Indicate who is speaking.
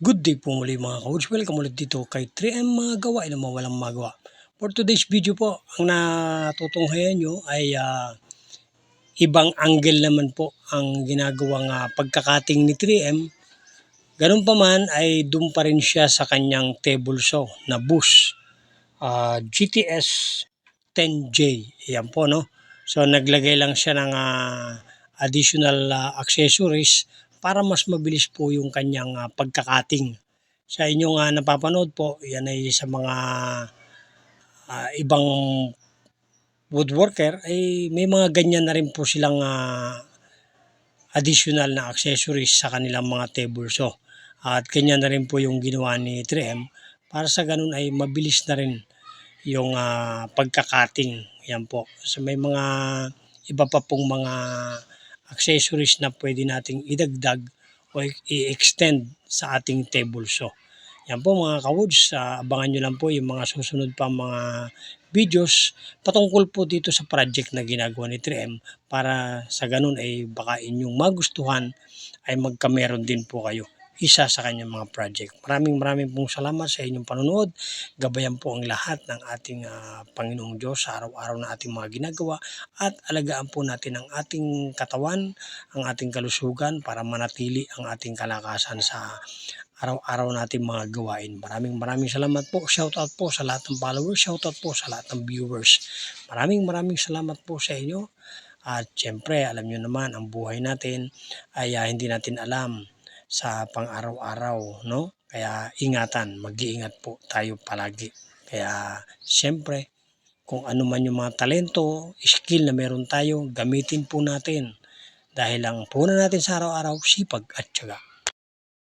Speaker 1: Good day po muli mga ka-Woods. Welcome ulit dito kay 3M mga gawain na walang magawa. For today's video po, ang natutunghayan nyo ay ibang angle naman po ang ginagawang pagkakating ni 3M. Ganun pa man ay doon pa rin siya sa kanyang table saw na Bosch GTS 10J. Yan po no. So naglagay lang siya ng additional accessories para mas mabilis po yung kanyang pagkakating. Sa inyong napapanood po, yan ay sa mga ibang woodworker ay may mga ganyan na rin po silang additional na accessories sa kanilang mga table saw. At ganyan na rin po yung ginawa ni 3M para sa ganun ay mabilis na rin yung pagkakating. Yan po. So may mga iba pa pong mga accessories na pwede nating idagdag o i-extend sa ating table saw. Yan po mga ka-Woods, abangan nyo lang po yung mga susunod pa mga videos patungkol po dito sa project na ginagawa ni 3M para sa ganun ay baka inyong magustuhan ay magkameron din po kayo isa sa kanyang mga project. Maraming pong salamat sa inyong panonood. Gabayan po ang lahat ng ating Panginoong Diyos sa araw-araw na ating mga ginagawa at alagaan po natin ang ating katawan, ang ating kalusugan para manatili ang ating kalakasan sa araw-araw natin mga gawain. Maraming salamat po. Shoutout po sa lahat ng followers. Shoutout po sa lahat ng viewers. Maraming salamat po sa inyo. At syempre, alam nyo naman, ang buhay natin ay hindi natin alam sa pang-araw-araw, no? Kaya ingatan, mag-iingat po tayo palagi. Kaya syempre, kung ano man yung mga talento, skill na meron tayo, gamitin po natin. Dahil ang puhunan natin sa araw-araw, sipag at tiyaga.